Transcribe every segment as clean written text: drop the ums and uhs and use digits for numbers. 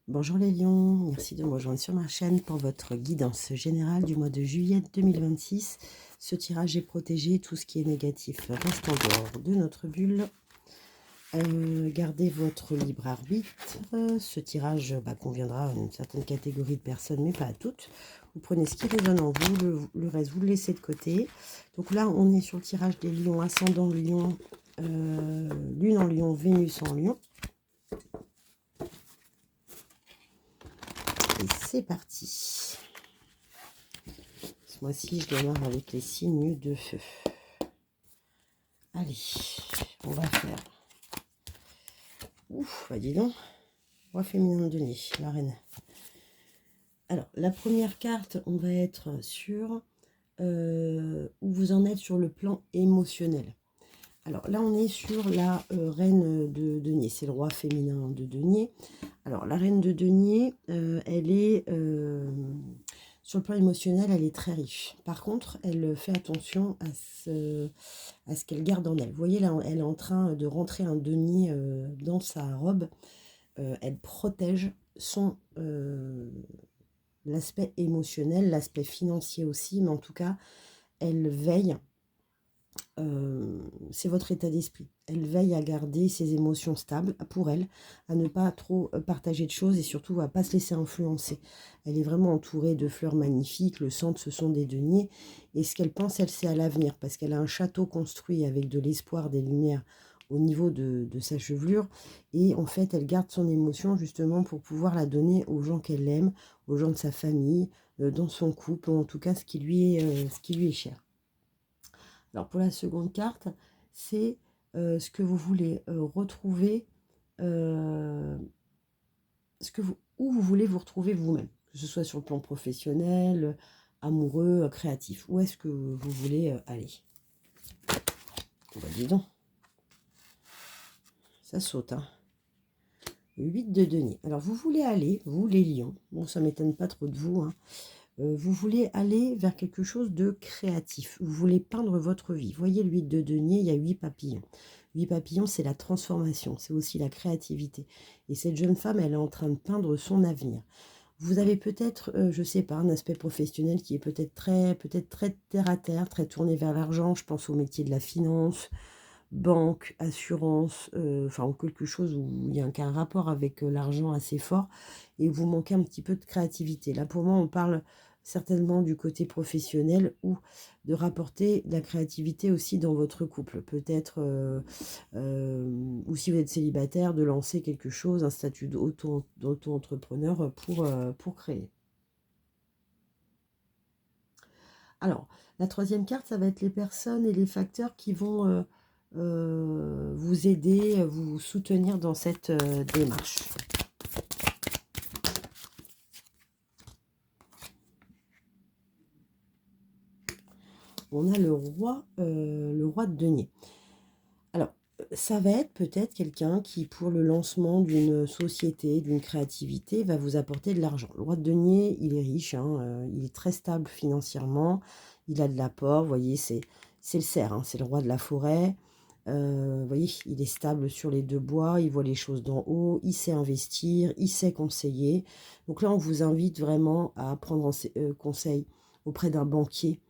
Bonjour les lions, merci de me rejoindre sur ma chaîne pour votre guidance générale du mois de juillet 2026. Ce tirage est protégé, tout ce qui est négatif reste en dehors de notre bulle. Gardez votre libre arbitre. Ce tirage conviendra à une certaine catégorie de personnes, mais pas à toutes. Vous prenez ce qui résonne en vous, le reste vous le laissez de côté. Donc là, on est sur le tirage des lions, ascendant lion, lune en lion, Vénus en lion. Et c'est parti. Ce mois-ci, je démarre avec les signes de feu. Allez, on va faire... Ouf, bah dis donc. Roi féminin de nez, la reine. Alors, la première carte, on va être sur où vous en êtes sur le plan émotionnel. Alors là, on est sur la reine de denier. C'est le roi féminin de denier. Alors, la reine de denier, elle est... sur le plan émotionnel, elle est très riche. Par contre, elle fait attention à ce qu'elle garde en elle. Vous voyez, là, elle est en train de rentrer un denier dans sa robe. Elle protège l'aspect émotionnel, l'aspect financier aussi, mais en tout cas, elle veille, c'est votre état d'esprit. Elle veille à garder ses émotions stables pour elle, à ne pas trop partager de choses et surtout à ne pas se laisser influencer. Elle est vraiment entourée de fleurs magnifiques, le centre ce sont des deniers et ce qu'elle pense, elle, c'est à l'avenir parce qu'elle a un château construit avec de l'espoir, des lumières au niveau de sa chevelure et en fait elle garde son émotion justement pour pouvoir la donner aux gens qu'elle aime, aux gens de sa famille, dans son couple, ou en tout cas ce qui lui est cher. Alors pour la seconde carte, c'est ce que vous voulez retrouver, où vous voulez vous retrouver vous-même, que ce soit sur le plan professionnel, amoureux, créatif. Où est-ce que vous voulez aller? Bah dis donc, ça saute, hein. 8 de denier. Alors vous voulez aller, vous les lions, bon ça m'étonne pas trop de vous, hein. Vous voulez aller vers quelque chose de créatif. Vous voulez peindre votre vie. Voyez le 8 de denier, il y a 8 papillons. 8 papillons, c'est la transformation, c'est aussi la créativité. Et cette jeune femme, elle est en train de peindre son avenir. Vous avez peut-être, je ne sais pas, un aspect professionnel qui est peut-être très terre à terre, très tourné vers l'argent. Je pense au métier de la finance, banque, assurance, enfin quelque chose où il y a un rapport avec l'argent assez fort et vous manquez un petit peu de créativité. Là, pour moi, on parle certainement du côté professionnel ou de rapporter de la créativité aussi dans votre couple. Peut-être, ou si vous êtes célibataire, de lancer quelque chose, un statut d'auto-entrepreneur pour créer. Alors, la troisième carte, ça va être les personnes et les facteurs qui vont vous aider, vous soutenir dans cette démarche. On a le roi de denier. Alors, ça va être peut-être quelqu'un qui, pour le lancement d'une société, d'une créativité, va vous apporter de l'argent. Le roi de denier, il est riche, hein, il est très stable financièrement, il a de l'apport, vous voyez, c'est le cerf, hein, c'est le roi de la forêt. Vous voyez, il est stable sur les deux bois, il voit les choses d'en haut, il sait investir, il sait conseiller. Donc là, on vous invite vraiment à prendre conseil auprès d'un banquier,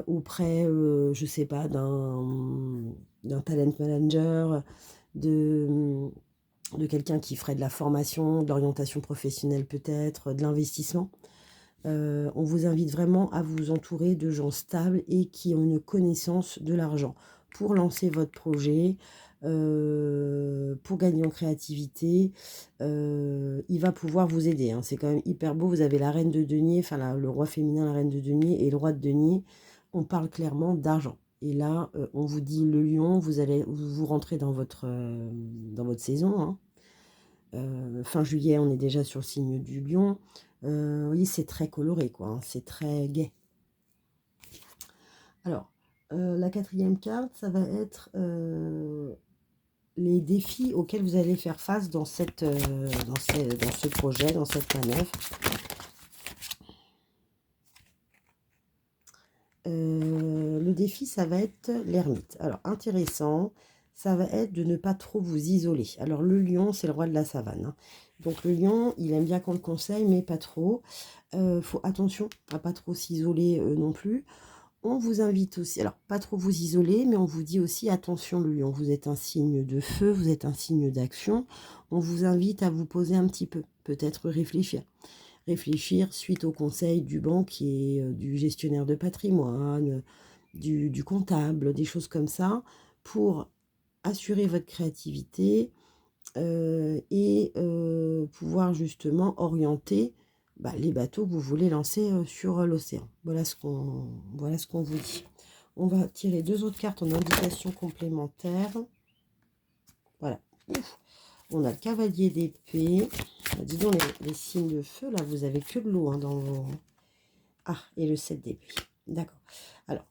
auprès, je sais pas, d'un talent manager, de quelqu'un qui ferait de la formation, de l'orientation professionnelle peut-être, de l'investissement. On vous invite vraiment à vous entourer de gens stables et qui ont une connaissance de l'argent pour lancer votre projet, pour gagner en créativité. Il va pouvoir vous aider, hein. C'est quand même hyper beau. Vous avez la reine de denier, enfin le roi féminin, la reine de denier et le roi de denier. On parle clairement d'argent. Et là, on vous dit le lion, vous rentrez dans votre saison, hein. Fin juillet, on est déjà sur le signe du lion. Vous voyez, c'est très coloré, quoi, hein, c'est très gai. Alors, la quatrième carte, ça va être les défis auxquels vous allez faire face dans ce projet, dans cette manœuvre. Le défi, ça va être l'ermite. Alors, intéressant, ça va être de ne pas trop vous isoler. Alors le lion, c'est le roi de la savane, hein. Donc le lion, il aime bien qu'on le conseille, mais pas trop. Faut attention à pas trop s'isoler non plus. On vous invite aussi, alors pas trop vous isoler, mais on vous dit aussi attention le lion, vous êtes un signe de feu, vous êtes un signe d'action. On vous invite à vous poser un petit peu, peut-être réfléchir. Réfléchir suite au conseil du banquier, du gestionnaire de patrimoine, du comptable, des choses comme ça, pour assurer votre créativité et pouvoir justement orienter les bateaux que vous voulez lancer sur l'océan. Voilà ce qu'on vous dit. On va tirer 2 autres cartes en indication complémentaire. Voilà. Ouf. On a le cavalier d'épée. Dis donc, les signes de feu, là, vous avez que de l'eau hein, dans vos... Ah, et le 7 d'épée. D'accord. Alors,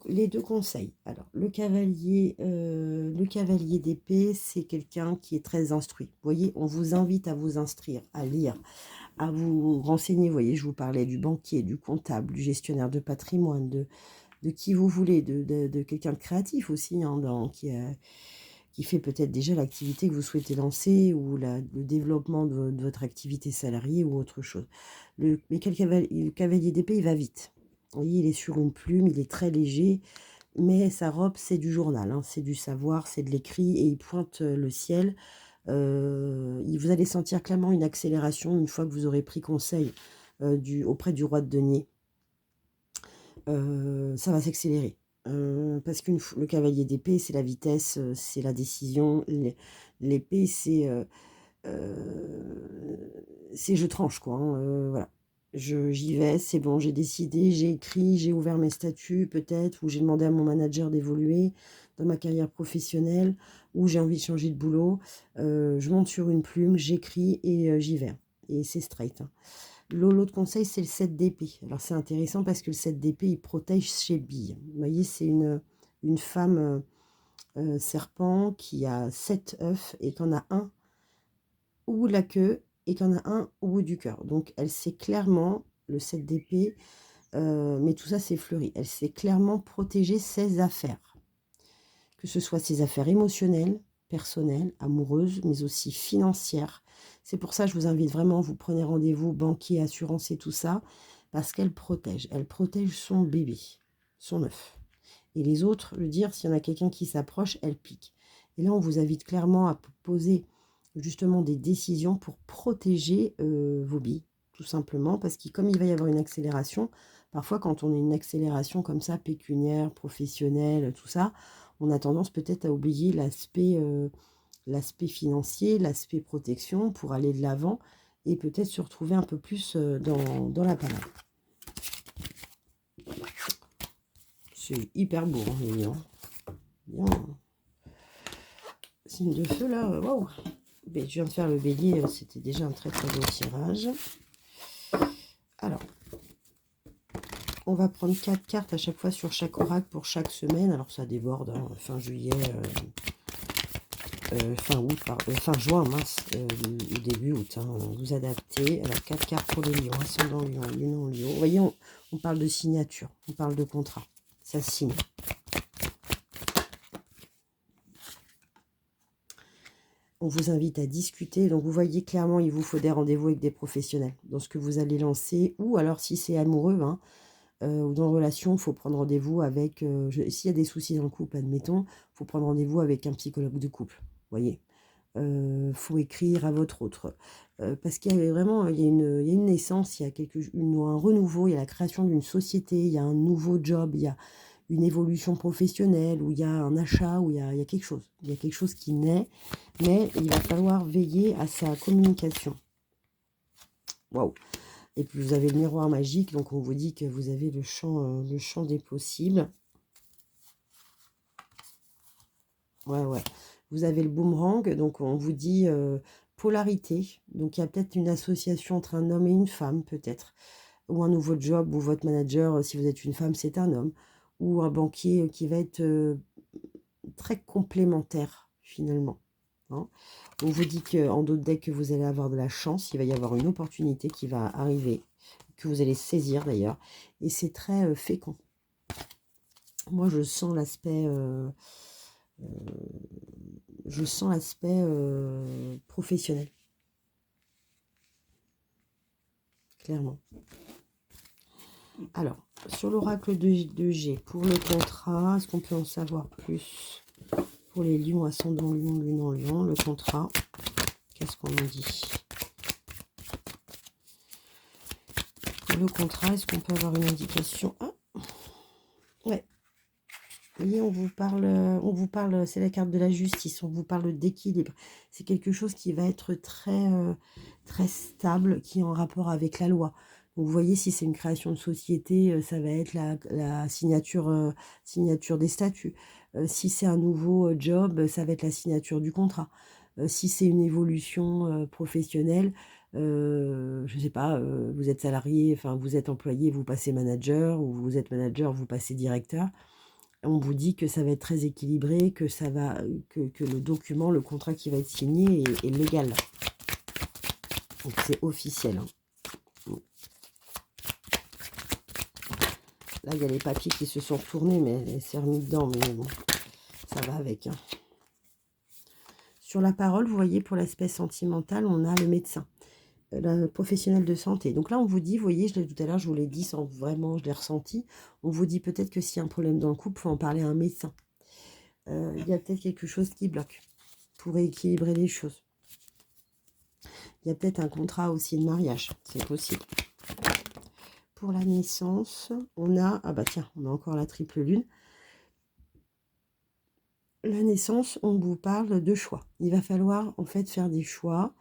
les 2 conseils. Alors, le cavalier d'épée, c'est quelqu'un qui est très instruit. Vous voyez, on vous invite à vous instruire, à lire, à vous renseigner. Vous voyez, je vous parlais du banquier, du comptable, du gestionnaire de patrimoine, de qui vous voulez, de quelqu'un de créatif aussi, hein, qui fait peut-être déjà l'activité que vous souhaitez lancer ou le développement de votre activité salariée ou autre chose. Mais le cavalier d'épée, il va vite. Vous voyez, il est sur une plume, il est très léger, mais sa robe, c'est du journal, hein, c'est du savoir, c'est de l'écrit, et il pointe le ciel. Vous allez sentir clairement une accélération une fois que vous aurez pris conseil auprès du roi de denier. Ça va s'accélérer. Parce que le cavalier d'épée, c'est la vitesse, c'est la décision. L'épée, c'est je tranche, quoi, hein, voilà. J'y vais, c'est bon, j'ai décidé, j'ai écrit, j'ai ouvert mes statuts peut-être, ou j'ai demandé à mon manager d'évoluer dans ma carrière professionnelle, ou j'ai envie de changer de boulot. Je monte sur une plume, j'écris et j'y vais. Et c'est straight, hein. L'autre conseil, c'est le 7 d'épée. Alors, c'est intéressant parce que le 7 d'épée, il protège ses billes. Vous voyez, c'est une femme serpent qui a 7 œufs et qu'en a un au bout de la queue et qu'en a un au bout du cœur. Donc, elle sait clairement, le 7 d'épée, mais tout ça, c'est fleuri. Elle sait clairement protéger ses affaires. Que ce soit ses affaires émotionnelles, personnelles, amoureuses, mais aussi financières. C'est pour ça que je vous invite vraiment, vous prenez rendez-vous, banquier, assurance et tout ça, parce qu'elle protège. Elle protège son bébé, son œuf. Et les autres, le dire, s'il y en a quelqu'un qui s'approche, elle pique. Et là, on vous invite clairement à poser justement des décisions pour protéger vos billes, tout simplement, parce que comme il va y avoir une accélération, parfois quand on a une accélération comme ça, pécuniaire, professionnelle, tout ça, on a tendance peut-être à oublier l'aspect financier, l'aspect protection pour aller de l'avant et peut-être se retrouver un peu plus dans la panade. C'est hyper beau, hein, les lions. Bien. Signe de feu, là, waouh. Je viens de faire le bélier, c'était déjà un très très beau tirage. Alors, on va prendre 4 cartes à chaque fois sur chaque oracle pour chaque semaine. Alors, ça déborde, hein, fin juillet, fin août, fin juin, mince, ou début août, hein, vous adaptez. Alors, 4 cartes pour les lions, ascendant lion, lunon lion. Vous voyez, on parle de signature, on parle de contrat. Ça signe. On vous invite à discuter. Donc, vous voyez clairement, il vous faut des rendez-vous avec des professionnels dans ce que vous allez lancer. Ou alors, si c'est amoureux, hein, ou dans relation, il faut prendre rendez-vous avec... s'il y a des soucis dans le couple, admettons, il faut prendre rendez-vous avec un psychologue de couple. Vous voyez, faut écrire à votre autre. Parce qu'il y a vraiment il y a une naissance, il y a un renouveau, il y a la création d'une société, il y a un nouveau job, il y a une évolution professionnelle, où il y a un achat, où il y a quelque chose. Il y a quelque chose qui naît, mais il va falloir veiller à sa communication. Waouh! Et puis vous avez le miroir magique, donc on vous dit que vous avez le champ des possibles. Ouais. Vous avez le boomerang, donc on vous dit polarité. Donc il y a peut-être une association entre un homme et une femme, peut-être. Ou un nouveau job, ou votre manager, si vous êtes une femme, c'est un homme. Ou un banquier qui va être très complémentaire, finalement. Hein. On vous dit qu'en d'autres decks, que vous allez avoir de la chance. Il va y avoir une opportunité qui va arriver, que vous allez saisir d'ailleurs. Et c'est très fécond. Moi, je sens l'aspect... je sens l'aspect professionnel. Clairement. Alors, sur l'oracle de G, pour le contrat, est-ce qu'on peut en savoir plus pour les lions, ascendant lion, lune en lion, le contrat, qu'est-ce qu'on en dit? Pour le contrat, est-ce qu'on peut avoir une indication? Ah, ouais. Vous voyez, on vous parle, c'est la carte de la justice, on vous parle d'équilibre. C'est quelque chose qui va être très stable, qui est en rapport avec la loi. Donc, vous voyez, si c'est une création de société, ça va être la signature, signature des statuts. Si c'est un nouveau job, ça va être la signature du contrat. Si c'est une évolution professionnelle, je ne sais pas, vous êtes salarié, enfin vous êtes employé, vous passez manager, ou vous êtes manager, vous passez directeur. On vous dit que ça va être très équilibré, que ça va, que le document, le contrat qui va être signé est légal. Donc c'est officiel. Hein. Là, il y a les papiers qui se sont retournés, mais c'est remis dedans, mais bon, ça va avec. Hein. Sur la parole, vous voyez, pour l'aspect sentimental, on a le médecin, le professionnel de santé. Donc là, on vous dit, vous voyez, tout à l'heure, je vous l'ai dit sans vraiment, je l'ai ressenti, on vous dit peut-être que s'il y a un problème dans le couple, il faut en parler à un médecin. Il y a peut-être quelque chose qui bloque pour rééquilibrer les choses. Il y a peut-être un contrat aussi de mariage, c'est possible. Pour la naissance, on a, ah bah tiens, on a encore la triple lune. La naissance, on vous parle de choix. Il va falloir en fait faire des choix.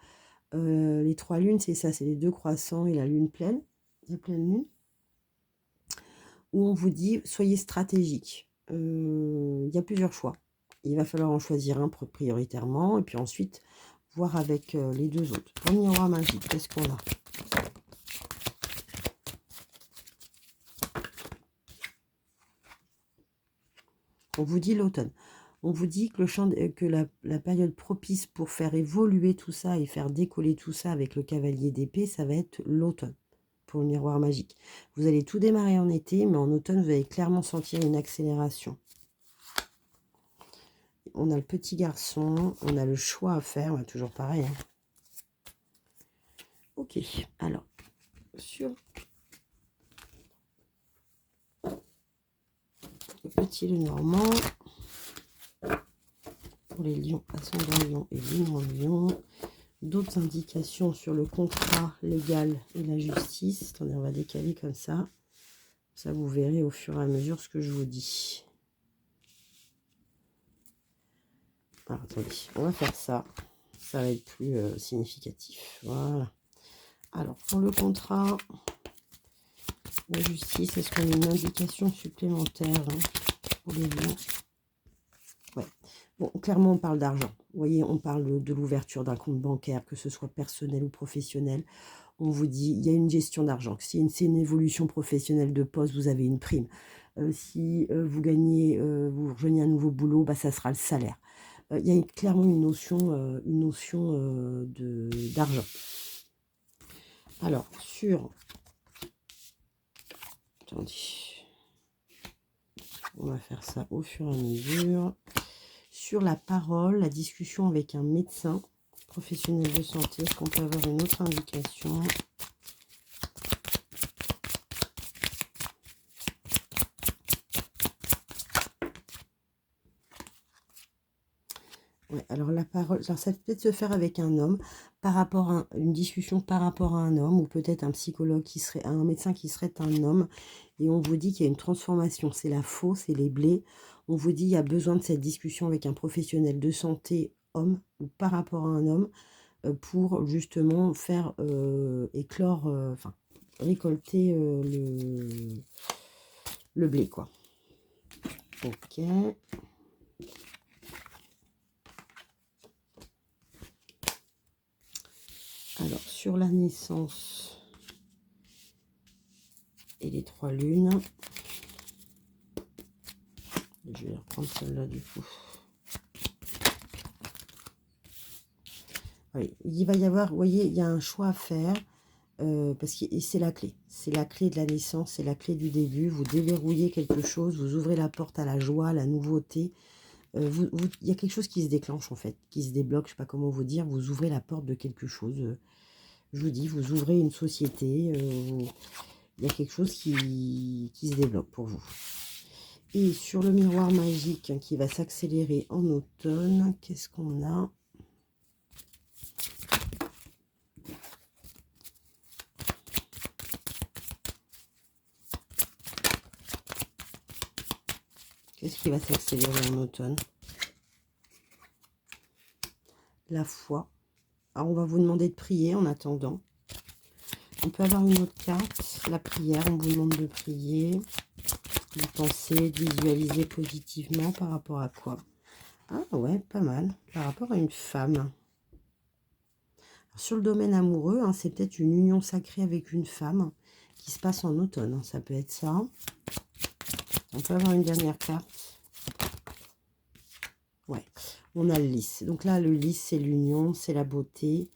Les trois lunes, c'est ça, c'est les deux croissants et la lune pleine, la pleine lune. Où on vous dit, soyez stratégique. Il y a plusieurs choix. Il va falloir en choisir un prioritairement et puis ensuite voir avec les deux autres. Pour le miroir magique, qu'est-ce qu'on a? On vous dit l'automne. On vous dit que, la période propice pour faire évoluer tout ça et faire décoller tout ça avec le cavalier d'épée, ça va être l'automne pour le miroir magique. Vous allez tout démarrer en été, mais en automne, vous allez clairement sentir une accélération. On a le petit garçon, on a le choix à faire, ouais, toujours pareil. Hein. Ok, alors, sur le petit Lenormand, pour les lions, ascendant lion et lune en lion, d'autres indications sur le contrat légal et la justice. Attendez, on va décaler comme ça. Ça, vous verrez au fur et à mesure ce que je vous dis. Alors, attendez, on va faire ça. Ça va être plus significatif. Voilà. Alors, pour le contrat, la justice, est-ce qu'on a une indication supplémentaire hein, pour les lions? Ouais. Bon, clairement, on parle d'argent. Vous voyez, on parle de l'ouverture d'un compte bancaire, que ce soit personnel ou professionnel. On vous dit, il y a une gestion d'argent. Si c'est une évolution professionnelle de poste, vous avez une prime. Si vous gagnez, vous rejoignez un nouveau boulot, bah, ça sera le salaire. Il y a clairement une notion d'argent. Alors, sur... Attendez. On va faire ça au fur et à mesure. Sur la parole, la discussion avec un médecin professionnel de santé, est-ce qu'on peut avoir une autre indication? Ouais, alors la parole, alors ça peut peut-être se faire avec un homme, par rapport à une discussion par rapport à un homme, ou peut-être un psychologue qui serait, un médecin qui serait un homme, et on vous dit qu'il y a une transformation, c'est la faux, c'est les blés. On vous dit qu'il y a besoin de cette discussion avec un professionnel de santé, homme, ou par rapport à un homme, pour justement faire éclore, enfin, récolter le blé, quoi. Ok. Alors, sur la naissance et les trois lunes, je vais reprendre celle-là du coup. Oui, il va y avoir, vous voyez, il y a un choix à faire, parce que c'est la clé. C'est la clé de la naissance, c'est la clé du début. Vous déverrouillez quelque chose, vous ouvrez la porte à la joie, à la nouveauté. Il y a quelque chose qui se déclenche en fait, qui se débloque, je ne sais pas comment vous dire, vous ouvrez la porte de quelque chose. Je vous dis, vous ouvrez une société, il y a quelque chose qui se débloque pour vous. Et sur le miroir magique qui va s'accélérer en automne, qu'est-ce qu'on a? Qu'est-ce qui va s'accélérer en automne? La foi. Alors, on va vous demander de prier en attendant. On peut avoir une autre carte, la prière. On vous demande de prier, de penser, de visualiser positivement par rapport à quoi? Ah ouais, pas mal. Par rapport à une femme. Alors, sur le domaine amoureux, hein, c'est peut-être une union sacrée avec une femme qui se passe en automne. Hein, ça peut être ça. On peut avoir une dernière carte. Ouais, on a le lys. Donc là, le lys, c'est l'union, c'est la beauté.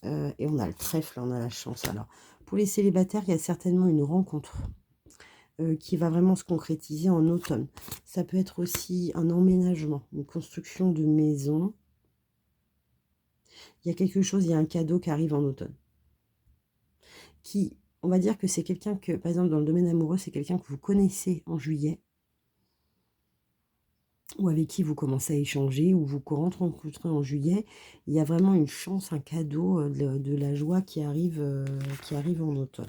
Et on a le trèfle, on a la chance. Alors, pour les célibataires, il y a certainement une rencontre qui va vraiment se concrétiser en automne. Ça peut être aussi un emménagement, une construction de maison. Il y a quelque chose, il y a un cadeau qui arrive en automne. Qui, on va dire que c'est quelqu'un que, par exemple, dans le domaine amoureux, c'est quelqu'un que vous connaissez en juillet, ou avec qui vous commencez à échanger, ou vous rencontrez en juillet. Il y a vraiment une chance, un cadeau, de la joie qui arrive en automne.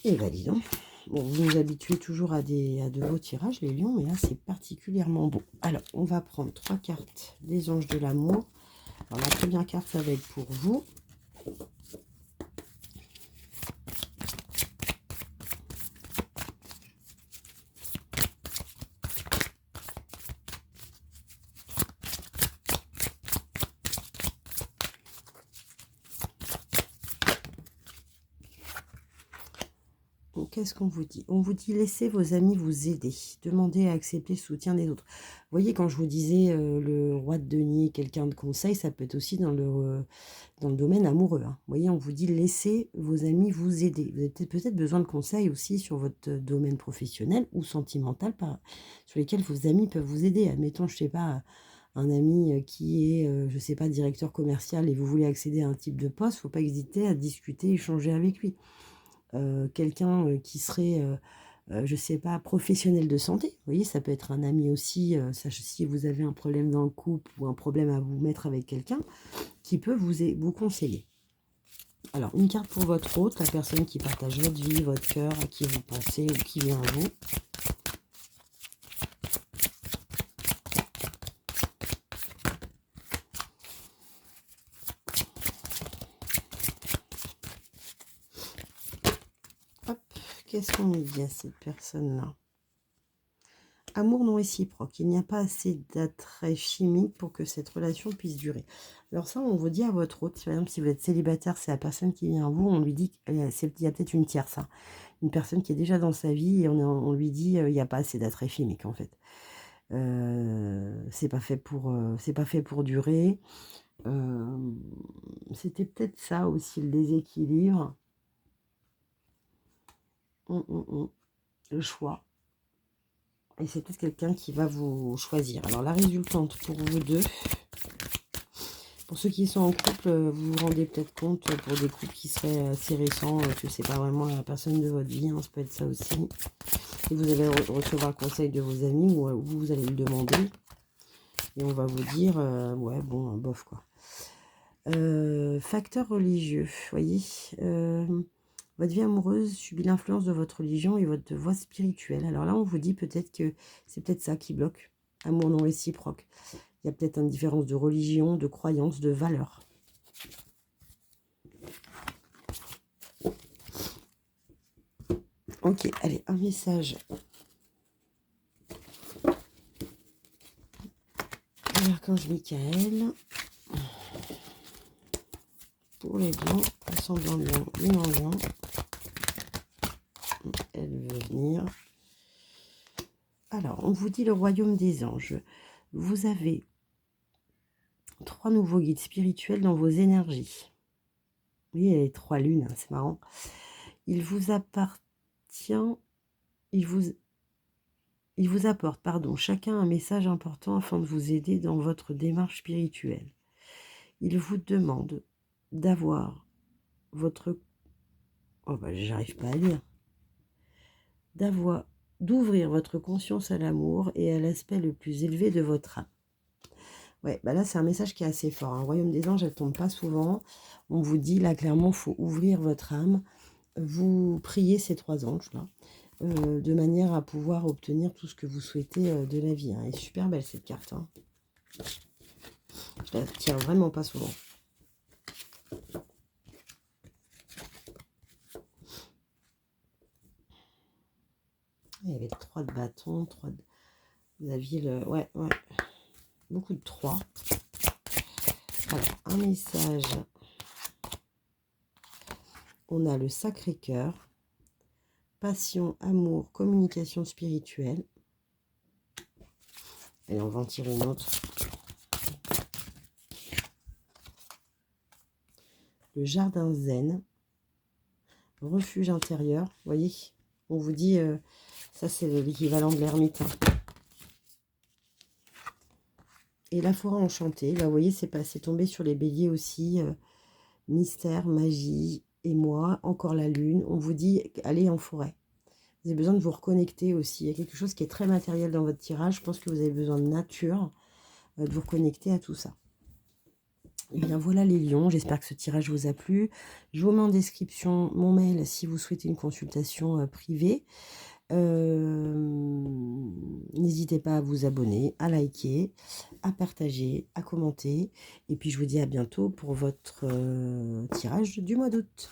Et validant. Bon, vous nous habituez toujours à de beaux tirages, les lions, mais là, c'est particulièrement beau. Alors, on va prendre 3 cartes des anges de l'amour. Alors, la première carte, ça va être pour vous. Qu'est-ce qu'on vous dit? On vous dit laissez vos amis vous aider. Demandez à accepter le soutien des autres. Vous voyez, quand je vous disais le roi de denier, quelqu'un de conseil, ça peut être aussi dans le domaine amoureux. Hein. Vous voyez, on vous dit laissez vos amis vous aider. Vous avez peut-être besoin de conseils aussi sur votre domaine professionnel ou sentimental sur lesquels vos amis peuvent vous aider. Admettons, je ne sais pas, un ami qui est, je ne sais pas, directeur commercial et vous voulez accéder à un type de poste, il ne faut pas hésiter à discuter, échanger avec lui. Quelqu'un qui serait, je ne sais pas, professionnel de santé. Vous voyez, ça peut être un ami aussi, si vous avez un problème dans le couple ou un problème à vous mettre avec quelqu'un, qui peut vous conseiller. Alors, une carte pour votre hôte, la personne qui partage votre vie, votre cœur, à qui vous pensez ou qui vient à vous. Hop, qu'est-ce qu'on nous dit à cette personne-là? Amour non réciproque. Il n'y a pas assez d'attrait chimique pour que cette relation puisse durer. Alors ça, on vous dit à votre hôte. Par exemple, si vous êtes célibataire, c'est la personne qui vient à vous. On lui dit qu'il y a peut-être une tierce. Hein. Une personne qui est déjà dans sa vie et on lui dit il n'y a pas assez d'attrait chimique en fait. C'est pas fait pour durer. C'était peut-être ça aussi le déséquilibre. Le choix. Et c'est peut-être quelqu'un qui va vous choisir. Alors, la résultante pour vous deux. Pour ceux qui sont en couple, vous vous rendez peut-être compte pour des couples qui seraient assez récents, que c'est pas vraiment la personne de votre vie. Hein, ça peut être ça aussi. Et vous allez recevoir le conseil de vos amis ou vous allez le demander. Et on va vous dire, ouais, bon, bof, quoi. Facteur religieux, vous voyez. Votre vie amoureuse subit l'influence de votre religion et votre voie spirituelle. Alors là, on vous dit peut-être que c'est peut-être ça qui bloque. Amour non réciproque. Il y a peut-être une différence de religion, de croyance, de valeur. Ok, allez, un message. L'archange Michael. Pour les lions, ascendant lion, lune en lion. Elle veut venir. Alors, on vous dit le royaume des anges. Vous avez 3 nouveaux guides spirituels dans vos énergies. Oui, il y a les 3 lunes, hein, c'est marrant. Il vous appartient, il vous il vous apporte, pardon, chacun un message important afin de vous aider dans votre démarche spirituelle. Il vous demande d'avoir votre... Oh bah, j'arrive pas à lire. D'ouvrir votre conscience à l'amour et à l'aspect le plus élevé de votre âme. Ouais, bah là, c'est un message qui est assez fort. Un royaume des anges, elle ne tombe pas souvent. On vous dit, là, clairement, il faut ouvrir votre âme. Vous priez ces 3 anges-là, de manière à pouvoir obtenir tout ce que vous souhaitez de la vie. Hein. Elle est super belle, cette carte. Hein. Je la tire vraiment pas souvent. Il y avait 3 de bâton, 3 de... Vous aviez le... Ouais. Beaucoup de 3. Alors, un message. On a le Sacré-Cœur. Passion, amour, communication spirituelle. Et on va en tirer une autre. Le jardin zen. Refuge intérieur. Vous voyez, on vous dit, ça c'est l'équivalent de l'ermite. Hein. Et la forêt enchantée. Là, vous voyez, c'est tombé sur les béliers aussi. Mystère, magie, et moi, encore la lune. On vous dit, allez en forêt. Vous avez besoin de vous reconnecter aussi. Il y a quelque chose qui est très matériel dans votre tirage. Je pense que vous avez besoin de nature, de vous reconnecter à tout ça. Et bien voilà les lions, j'espère que ce tirage vous a plu. Je vous mets en description mon mail si vous souhaitez une consultation privée. N'hésitez pas à vous abonner, à liker, à partager, à commenter. Et puis je vous dis à bientôt pour votre tirage du mois d'août.